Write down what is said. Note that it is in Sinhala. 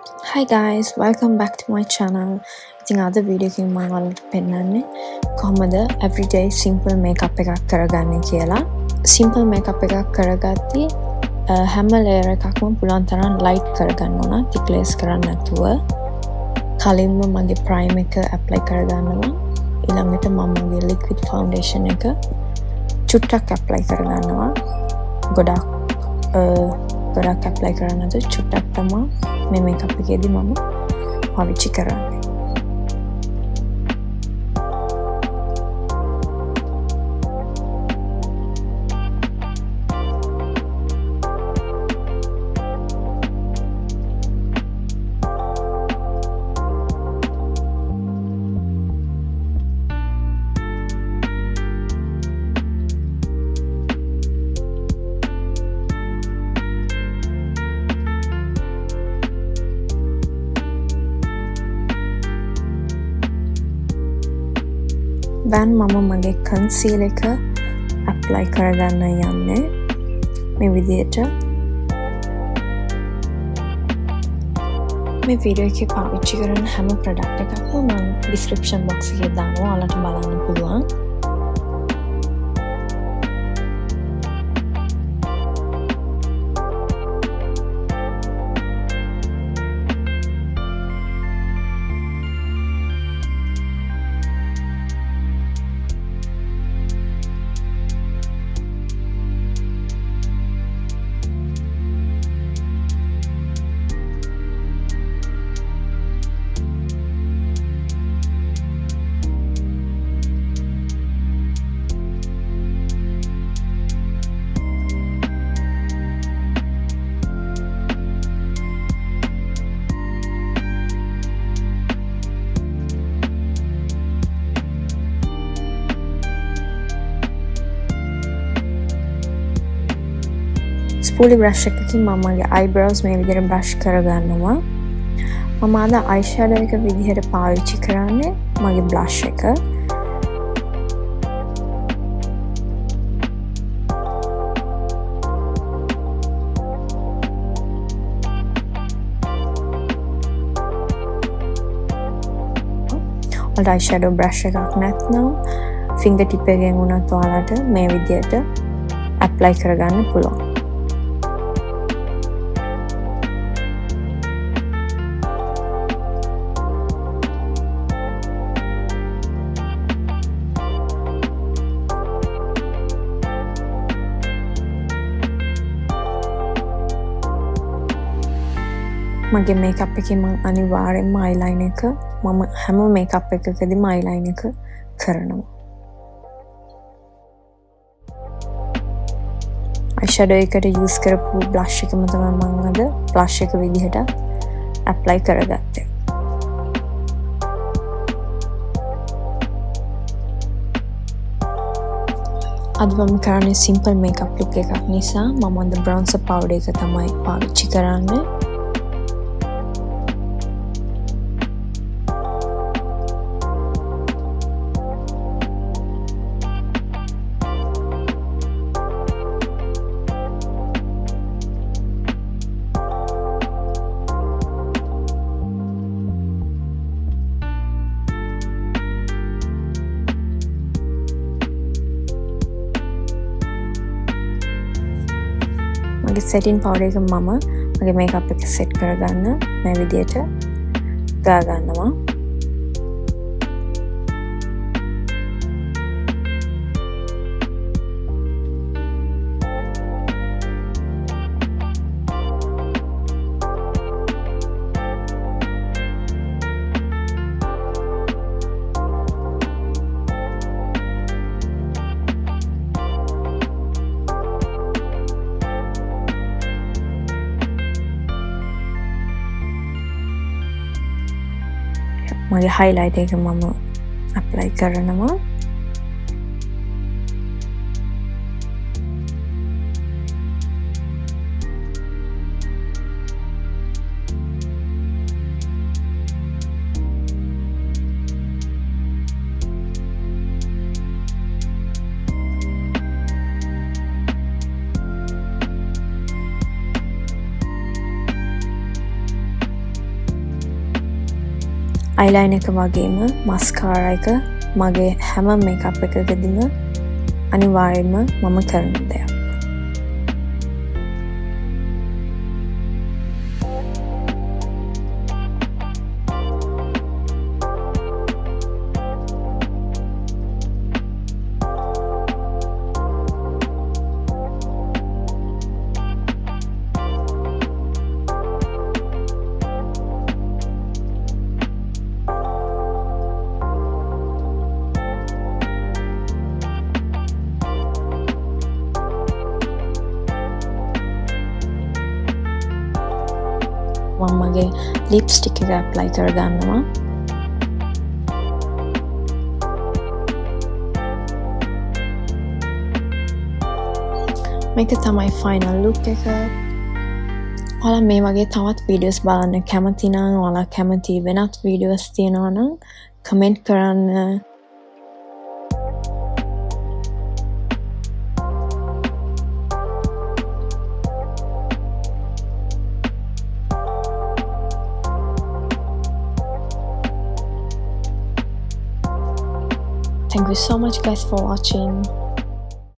Hi guys, welcome back to my channel. ඉතින් අද වීඩියෝ එකකින් මම ඔයාලට පෙන්නන්නේ කොහොමද everyday simple makeup එකක් කරගන්නේ කියලා. Simple makeup එකක් කරගත්තී හැම layer එකක්ම පුළුවන් තරම් light කරගන්න ඕන. thick layers කරන්න නැතුව. කලින්ම මගේ prime එක apply කරගන්නවා. ඊළඟට මම මගේ liquid foundation එක චුට්ටක් apply කරගන්නවා. ගොඩක් apply කරන්න නැතුව චුට්ටක් තමයි මේ මේකප් එකේදී මම පාවිච්චි කරන්නේ. දැන් මම මගේ concealer එක apply කරගන්න යන්නේ මේ විදිහට. මේ වීඩියෝ එකේ පාවිච්චි කරන හැම product එකක්ම මම description box එකේ දානවා. ඔයාලට බලන්න පුළුවන්. spoolie brush එකකින් මම මගේ eyebrows මේ විදිහට brush කරගන්නවා. මම අද eyeshadow එක විදිහට පාවිච්චි කරන්නේ මගේ blush එක. ඔයාලට eyeshadow brush එකක් නැත්නම් finger tip එකෙන් උනත් ඔයාලට මේ විදිහට apply කරගන්න පුළුවන්. මගේ මේකප් එකේ මම අනිවාර්යෙන්ම eyeliner එක මම හැම මේකප් එකකදීම eyeliner එක කරනවා. eyeshadow එකට use කරපු blush එකම තමයි මම අද blush එක විදිහට apply කරගත්තේ. අද මම කරන්නේ simple makeup look එකක් නිසා මම අද bronzer powder එක තමයි පාවිච්චි කරන්නේ. මගේ setting powder එක මම මගේ makeup එක set කරගන්න මේ විදිහට ගා ගන්නවා. මගේ highlight එක මම apply කරනවා. eyeliner එක වගේම mascara එක මගේ හැම makeup එකකදීම අනිවාර්යයෙන්ම මම කරන දෙයක්. මම මගේ ලිප්ස්ටික් එක ඇප්ලයි කරගන්නවා. මේක තමයි ෆයිනල් ලුක් එක. ඔයාලා මේ වගේ තවත් වීඩියෝස් බලන්න කැමති නම් ඔයාලා කැමති වෙනත් වීඩියෝස් තියෙනවා නම් කමෙන්ට් කරන්න. Thank you so much guys for watching.